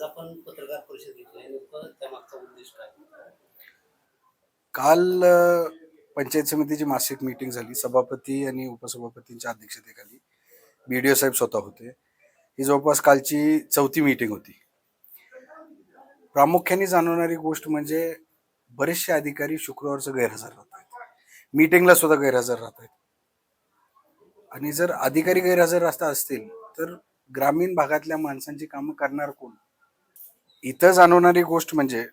आपण पत्रकार परिषद घेतली नेमकं त्यामागचा उद्देश काय? काल पंचायत समितीची मासिक मीटिंग झाली. सभापती आणि उपसभापतींच्या अध्यक्षतेखाली BDO साहेब स्वतः होते. ही जवळपास कालची 4थी मीटिंग होती. प्रामुख्याने जाणवणारी गोष्ट म्हणजे बरेचसे अधिकारी शुक्रवारचं गैरहजर राहत आहेत, मीटिंगला सुद्धा गैरहजर राहत आहेत. आणि जर अधिकारी गैरहजर असतील तर ग्रामीण भागातल्या माणसांची कामं करणार कोण? इथं जाणवणारी गोष्ट म्हणजे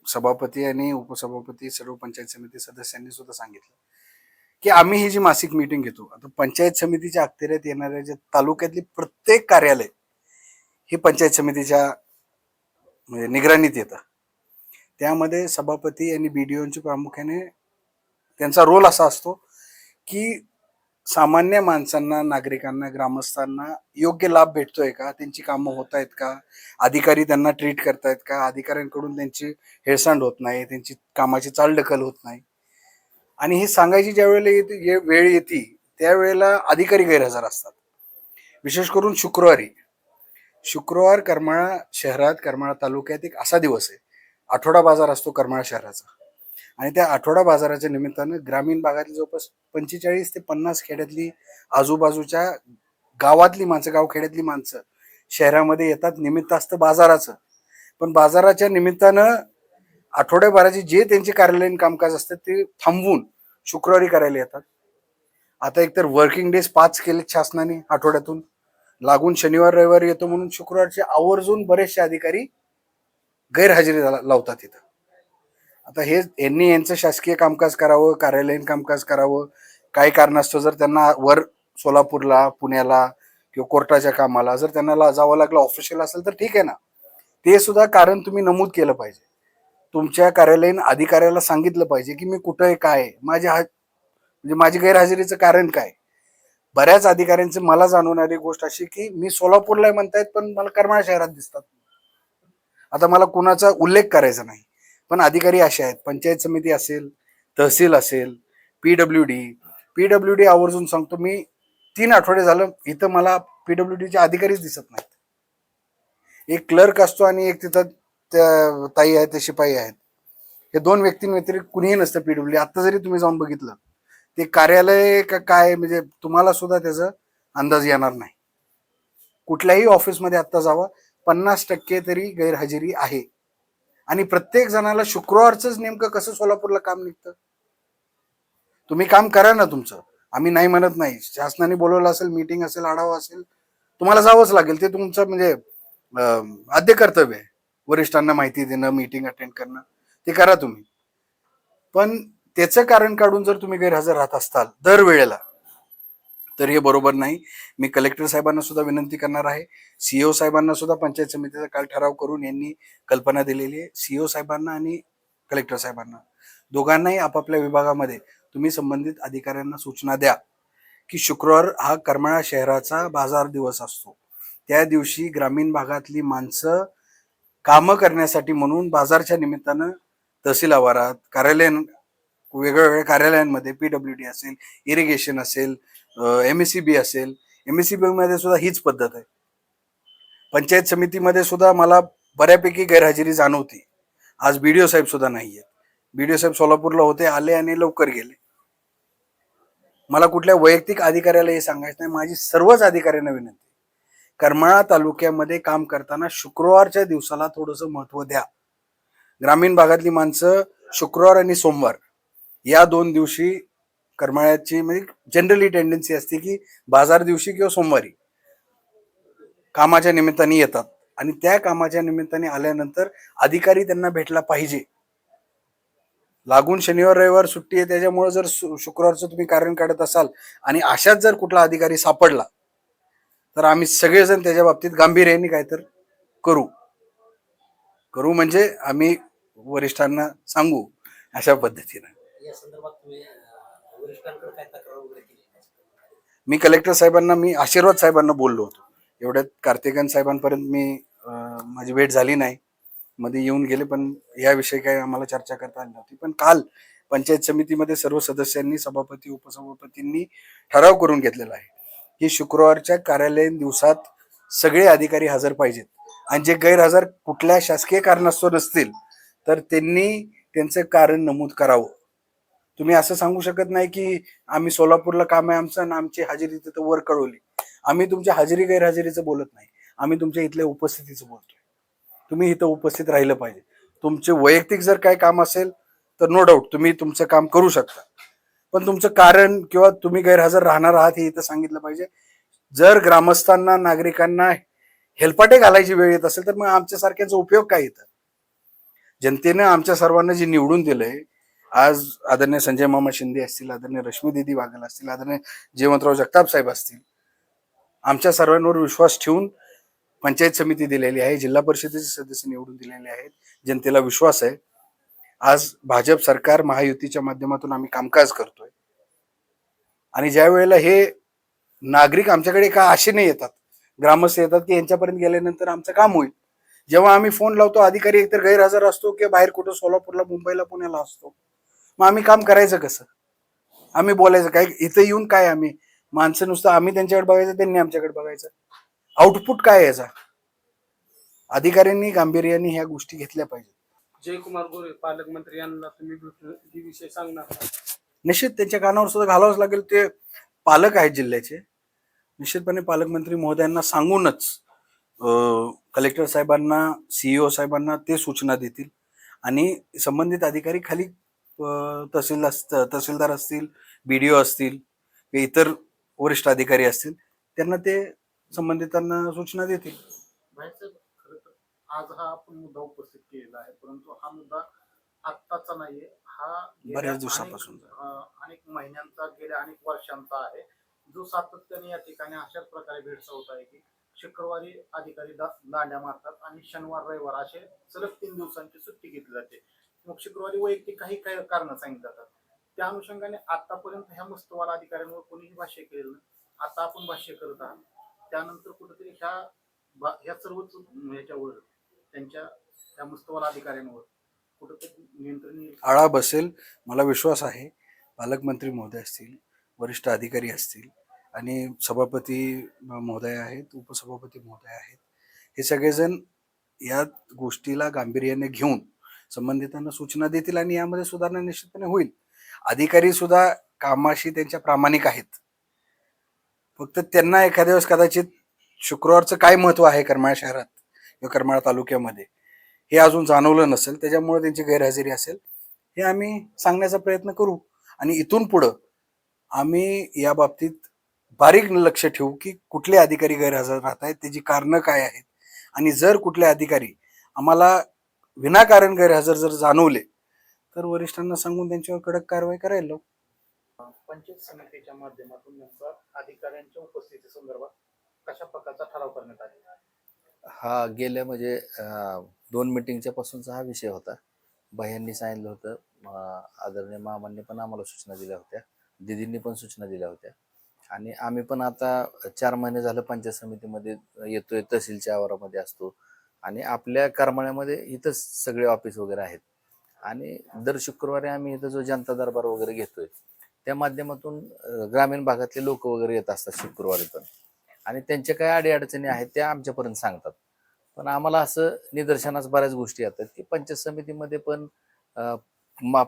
सभापती आणि उपसभापती सर्व पंचायत समिती सदस्यांनी सुद्धा सांगितलं की आम्ही ही जी मासिक मीटिंग घेतो, आता पंचायत समितीच्या अखत्यारीत येणाऱ्या जे तालुक्यातली प्रत्येक कार्यालय हे पंचायत समितीच्या म्हणजे निगराणीत येतं. त्यामध्ये सभापती आणि BDOंची प्रामुख्याने त्यांचा रोल असा असतो की सामान्य माणसांना, नागरिकांना, ग्रामस्थांना योग्य लाभ भेटतोय का, त्यांची कामं होत आहेत का, अधिकारी त्यांना ट्रीट करतायत का, अधिकाऱ्यांकडून त्यांची हेळसांड होत नाही, त्यांची कामाची चालढकल होत नाही. आणि हे सांगायची ज्या वेळेला वेळ येते त्यावेळेला अधिकारी गैरहजर असतात. विशेष करून शुक्रवार करमाळा शहरात, करमाळा तालुक्यात एक असा दिवस आहे, आठवडा बाजार असतो करमाळा शहराचा. आणि त्या आठवडा बाजाराच्या निमित्तानं ग्रामीण भागातली जवळपास 45 ते 50 खेड्यातली आजूबाजूच्या गावातली माणसं, गावखेड्यातली माणसं शहरामध्ये येतात. निमित्त असतं बाजाराचं, पण बाजाराच्या निमित्तानं आठवड्याभराचे जे त्यांचे कार्यालयीन कामकाज असतात ते थांबवून शुक्रवारी करायला येतात. आता एकतर वर्किंग डेज 5 केलेत शासनाने आठवड्यातून, लागून शनिवार रविवार येतो म्हणून शुक्रवारचे आवर्जून बरेचसे अधिकारी गैरहजेरी लावतात इथं. आता हे यांनी यांचं शासकीय कामकाज करावं, कार्यालयीन कामकाज करावं. काही कारणास्तव जर त्यांना वर सोलापूरला, पुण्याला किंवा कोर्टाच्या कामाला जर त्यांना जावं लागलं, ऑफिशियल असेल तर ठीक आहे ना, ते सुद्धा कारण तुम्ही नमूद केलं पाहिजे. तुमच्या कार्यालयीन अधिकाऱ्याला सांगितलं पाहिजे की मी कुठं आहे, काय म्हणजे माझी गैरहजेरीचं कारण काय. बऱ्याच अधिकाऱ्यांचं मला जाणवणारी गोष्ट अशी की मी सोलापूरला म्हणतायत पण मला करमाळा शहरात दिसतात. आता मला कुणाचा उल्लेख करायचा नाही, पण अधिकारी असे आहेत. पंचायत समिती असेल, तहसील असेल, PWD आवर्जून सांगतो मी, 3 आठवडे झालं इथं मला PWDचे अधिकारीच दिसत नाहीत. एक क्लर्क असतो आणि एक तिथं त्या ताई आहेत, ते शिपाई आहेत. हे 2 व्यक्तींव्यतिरिक्त कुणीही नसतं PWD. आता जरी तुम्ही जाऊन बघितलं ते कार्यालय का काय, म्हणजे तुम्हाला सुद्धा त्याचा अंदाज येणार नाही. कुठल्याही ऑफिसमध्ये आता जावा, 50% तरी गैरहजेरी आहे. आणि प्रत्येक जणाला शुक्रवारच नेमकं कसं सोलापूरला काम निघतं? तुम्ही काम करा ना तुमचं, आम्ही नाही म्हणत नाही. शासनाने बोलवलं असेल, मीटिंग असेल, आढावा असेल, तुम्हाला जावंच लागेल. ते तुमचं म्हणजे आद्य कर्तव्य आहे. वरिष्ठांना माहिती देणं, मीटिंग अटेंड करणं, ते करा तुम्ही. पण त्याचं कारण काढून जर तुम्ही गैरहजर राहत असताल दरवेळेला तर हे बरोबर नाही. मी कलेक्टर साहेबांना सुद्धा विनंती करणार आहे. CEO साहेबांना सुद्धा पंचायत समितीचा काल ठराव करून यांनी कल्पना दिलेली आहे. CEO साहेबांना आणि कलेक्टर साहेबांना दोघांनाही आपापल्या विभागामध्ये तुम्ही संबंधित अधिकाऱ्यांना सूचना द्या की शुक्रवार हा करमाळा शहराचा बाजार दिवस असतो. त्या दिवशी ग्रामीण भागातली माणसं कामं करण्यासाठी म्हणून बाजारच्या निमित्तानं तहसील आवारात, वेगवेगळ्या कार्यालयांमध्ये PWD असेल, इरिगेशन असेल, MSEB असेल, MSEB मध्ये सुद्धा हीच पद्धत आहे. पंचायत समितीमध्ये सुद्धा मला बऱ्यापैकी गैरहजेरी जाणवती. आज BDO साहेब सुद्धा नाहीये. BDO साहेब सोलापूरला होते, आले आणि लवकर गेले. मला कुठल्या वैयक्तिक अधिकाऱ्याला हे सांगायचं नाही, माझी सर्वच अधिकाऱ्यांना विनंती, करमाळा तालुक्यामध्ये काम करताना शुक्रवारच्या दिवसाला थोडंसं महत्व द्या. ग्रामीण भागातली माणसं शुक्रवार आणि सोमवार या 2 दिवशी करमाळ्याची म्हणजे जनरली टेंडन्सी असते की बाजार दिवशी किंवा सोमवारी कामाच्या निमित्ताने येतात. आणि त्या कामाच्या निमित्ताने आल्यानंतर अधिकारी त्यांना भेटला पाहिजे. लागून शनिवार रविवार सुट्टी आहे, त्याच्यामुळे जर शुक्रवारचं तुम्ही कारण काढत असाल आणि अशाच जर कुठला अधिकारी सापडला तर आम्ही सगळेजण त्याच्या बाबतीत गांभीर्याने काय तर करू म्हणजे आम्ही वरिष्ठांना सांगू अशा पद्धतीनं. या संदर्भात तुम्ही वरिष्ठांकडे काय तक्रार वगैरे केली? मी कलेक्टर साहेबांना, मी आशीर्वाद साहेबांना बोललो होतो. एवढ्यात कार्तिकेयन साहेबांपर्यंत माझी भेट झाली नाही, मध्ये येऊन गेले, पण याविषयी काही आम्हाला चर्चा करता आली नव्हती. पण काल पंचायत समितीमध्ये सर्व सदस्यांनी, सभापती उपसभापतींनी ठराव करून घेतलेला आहे की शुक्रवारच्या कार्यालयीन दिवसात सगळे अधिकारी हजर पाहिजेत. आणि जे गैरहजर कुठल्या शासकीय कारणास्तव नसतील तर त्यांनी त्यांचं कारण नमूद करावं. तुम्ही असं सांगू शकत नाही की आम्ही सोलापूरला काम आहे आमचं आणि आमची हजेरी तिथं वर कळवली. आम्ही तुमच्या हजेरी गैरहजेरीचं बोलत नाही, आम्ही तुमच्या इथल्या उपस्थितीचं बोलतोय. तुम्ही इथं उपस्थित राहिलं पाहिजे. तुमचे वैयक्तिक जर काही काम असेल तर नो डाऊट तुम्ही तुमचं काम करू शकता, पण तुमचं कारण किंवा तुम्ही गैरहजर राहणार आहात हे इथं सांगितलं पाहिजे. जर ग्रामस्थांना नागरिकांना हेलपाटे घालायची वेळ येत असेल तर मग आमच्यासारख्यांचा उपयोग काय इथं? जनतेनं आमच्या सर्वांना जे निवडून दिलंय, आज आदरणीय संजय मामा शिंदे असतील, आदरणीय रश्मी दिदी वाघेल असतील, आदरणीय जयवंतराव जगताप साहेब असतील, आमच्या सर्वांवर विश्वास ठेवून पंचायत समिती दिलेली आहे, जिल्हा परिषदेचे सदस्य निवडून दिलेले आहेत. जनतेला विश्वास आहे. आज भाजप सरकार महायुतीच्या माध्यमातून आम्ही कामकाज करतोय आणि ज्या वेळेला हे नागरिक आमच्याकडे का आशेने येतात, ग्रामस्थ येतात की यांच्यापर्यंत गेल्यानंतर आमचं काम होईल. जेव्हा आम्ही फोन लावतो अधिकारी एकतर गैरहजर असतो किंवा बाहेर कुठं सोलापूरला, मुंबईला, पुण्याला असतो, मग आम्ही काम करायचं कसं? आम्ही बोलायचं काय इथं येऊन? काय आम्ही माणसं नुसतं आम्ही त्यांच्याकडे बघायचं, त्यांनी आमच्याकडे बघायचं? आउटपुट काय आहे याचा? अधिकाऱ्यांनी गांभीर्याने ह्या गोष्टी घेतल्या पाहिजेत. जयकुमार गोरे पालकमंत्री यांना तुम्ही भेटून ही विषय सांगणार का? निश्चित त्यांच्या कानावर सुद्धा घालावंच लागेल. ते पालक आहेत जिल्ह्याचे. निश्चितपणे पालकमंत्री महोदयांना सांगूनच कलेक्टर साहेबांना, सीईओ साहेबांना ते सूचना देतील आणि संबंधित अधिकारी खाली तहसीलदार असतील, बीडीओ असतील, इतर वरिष्ठ अधिकारी असतील, त्यांना ते संबंधितांना सूचना देतील. खरं तर आज हा आपण मुद्दा उपस्थित केलेला आहे, परंतु हा मुद्दा आत्ताचा नाहीये, हा बऱ्याच दिवसापासून अनेक महिन्यांचा, गेल्या अनेक वर्षांचा आहे, जो सातत्याने या ठिकाणी अशाच प्रकारे भेडसावत आहे की शुक्रवारी अधिकारी दांड्या मारतात आणि शनिवार रविवार असे सलग 3 दिवसांची सुट्टी घेतली जाते. मग शुक्रवारी वैयक्तिक काही काही कारण सांगितली जातात. त्या अनुषंगाने आतापर्यंत ह्या मस्तवाल अधिकाऱ्यांवर कोणीही भाष्य केलेलं नाही. आता आपण भाष्य करत आहात, त्यानंतर कुठेतरी ह्या सर्वच ह्याच्यावर त्यांच्या त्या मस्तवाल अधिकाऱ्यांवर कुठेतरी नियंत्रण येईल, आळा बसेल. मला विश्वास आहे पालकमंत्री महोदय असतील, वरिष्ठ अधिकारी असतील आणि सभापती महोदय आहेत, उपसभापती महोदय आहेत, हे सगळेजण या गोष्टीला गांभीर्याने घेऊन संबंधितांना सूचना देतील आणि यामध्ये सुधारणा निश्चितपणे होईल. अधिकारी सुद्धा कामाशी त्यांच्या प्रामाणिक आहेत. फक्त त्यांना एखाद्या वेळेस कदाचित शुक्रवारचं काय महत्व आहे करमाळा शहरात किंवा करमाळा तालुक्यामध्ये हे अजून जाणवलं नसेल, त्याच्यामुळे त्यांची गैरहजेरी असेल. हे आम्ही सांगण्याचा प्रयत्न करू आणि इथून पुढं आम्ही या बाबतीत बारीक लक्ष ठेवू की कुठले अधिकारी गैरहजर राहत आहेत, त्याची कारणं काय आहेत आणि जर कुठले अधिकारी आम्हाला विनाकारण गैरहजर जर जाणवले तर वरिष्ठांना सांगून त्यांच्यावर कडक कारवाई करायला लावू. पंचायत समितीच्या माध्यमातून नेमका अधिकाऱ्यांच्या उपस्थिती संदर्भात कशा प्रकारचा ठराव करण्यात आलेला आहे? हा गेल्या म्हणजे 2 मिटिंगच्या पासूनचा हा विषय होता. बाह्यांनी सांगितलं होतं, आदरणीय मामांनी पण आम्हाला सूचना दिल्या होत्या, दिदींनी पण सूचना दिल्या होत्या आणि आम्ही पण आता 4 महिने झालं पंचायत समितीमध्ये येतोय, तहसीलच्या आवारामध्ये असतो आणि आपल्या करमाळ्यामध्ये इथंच सगळे ऑफिस वगैरे आहेत आणि दर शुक्रवारी आम्ही इथं जो जनता दरबार वगैरे घेतोय त्या माध्यमातून ग्रामीण भागातले लोक वगैरे येत असतात शुक्रवारी पण आणि त्यांच्या काय अडीअडचणी आहेत त्या आमच्यापर्यंत सांगतात. पण आम्हाला असं निदर्शनास बऱ्याच गोष्टी येतात की पंचायत समितीमध्ये पण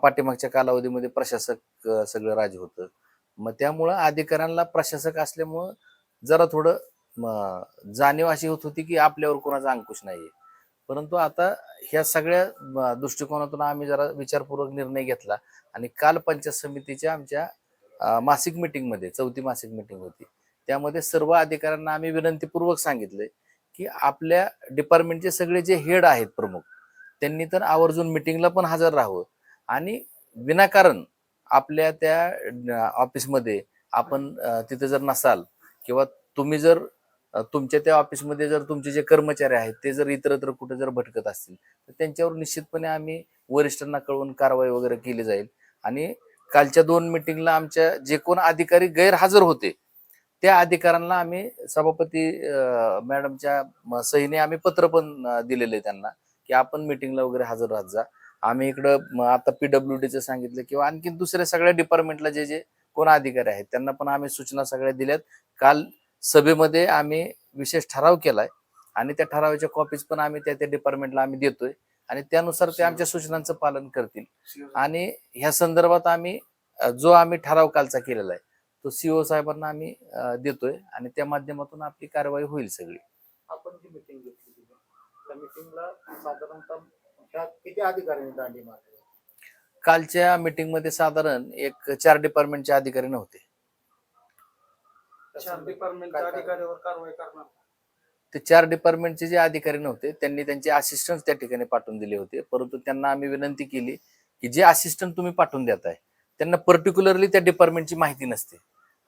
पाठीमागच्या कालावधीमध्ये प्रशासक सगळं राज होतं. मग त्यामुळं अधिकाऱ्यांना प्रशासक असल्यामुळं जरा थोडं जाणीव अशी होत होती की आपल्यावर कोणाचा अंकुश नाहीये. परंतु आता ह्या सगळ्या दृष्टिकोनातून आम्ही जरा विचारपूर्वक निर्णय घेतला आणि काल पंचायत समितीच्या आमच्या मासिक मिटिंगमध्ये 4थी मासिक मिटिंग होती, त्यामध्ये सर्व अधिकाऱ्यांना आम्ही विनंतीपूर्वक सांगितलंय की आपल्या डिपार्टमेंटचे सगळे जे हेड आहेत प्रमुख, त्यांनी तर आवर्जून मिटिंगला पण हजर राहावं आणि विनाकारण आपल्या त्या ऑफिसमध्ये आपण तिथे जर नसाल किंवा तुम्ही जर तुमच्या त्या ऑफिसमध्ये जर तुमचे जे कर्मचारी आहेत ते जर इतरत्र कुठे जर भटकत असतील तर त्यांच्यावर निश्चितपणे आम्ही वरिष्ठांना कळवून कारवाई वगैरे केली जाईल. आणि कालच्या 2 मिटिंगला आमच्या जे कोण अधिकारी गैरहजर होते त्या अधिकाऱ्यांना आम्ही सभापती मॅडमच्या सहीने आम्ही पत्र पण दिलेले त्यांना की आपण मिटिंगला वगैरे हजर राहत जा. आम्ही इकडं आता PWDचं सांगितलं किंवा आणखी दुसऱ्या सगळ्या डिपार्टमेंटला जे जे कोण अधिकारी आहेत त्यांना पण आम्ही सूचना सगळ्या दिल्यात. काल सभेमध्ये आम्ही विशेष ठराव केलाय आणि त्या ठरावाच्या कॉपीज पण आम्ही त्या डिपार्टमेंटला आम्ही देतोय आणि त्यानुसार ते आमच्या सूचनांचं पालन करतील आणि ह्या संदर्भात आम्ही जो आम्ही ठराव कालचा केलेला आहे तो सीओ साहेबांना आम्ही देतोय आणि त्या माध्यमातून आपली कारवाई होईल सगळी. आपण जी मिटिंग घेतली तिथे, त्या मिटिंगला साधारणतः ह्या किती अधिकाऱ्यांनी दांडी मारली? कालच्या मीटिंगमध्ये साधारण एक 4 डिपार्टमेंटचे अधिकारी नव्हते. चार डिपार्टमेंटच्या अधिकाऱ्यावर कारवाई करणार. ते 4 डिपार्टमेंटचे जे अधिकारी नव्हते त्यांनी त्यांचे असिस्टंट त्या ठिकाणी पाठवून दिले होते, परंतु त्यांना आम्ही विनंती केली की जे असिस्टंट तुम्ही पाठवून देताय त्यांना पर्टिक्युलरली त्या डिपार्टमेंटची माहिती नसते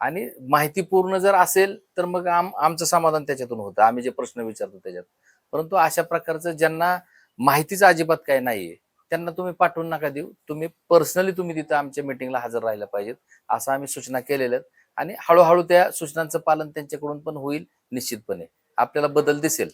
आणि माहिती पूर्ण जर असेल तर मग आमचं समाधान त्याच्यातून होतं, आम्ही जे प्रश्न विचारतो त्याच्यात. परंतु अशा प्रकारचं ज्यांना माहितीच अजिबात काय नाहीये त्यांना तुम्ही पाठवून नका देऊ, तुम्ही पर्सनली तुम्ही तिथं आमच्या मीटिंगला हजर राहायला पाहिजेत असं आम्ही सूचना केलेल्या आहेत आणि हळूहळू त्या सूचनांचं पालन त्यांच्याकडून पण होईल. निश्चितपणे आपल्याला बदल दिसेल.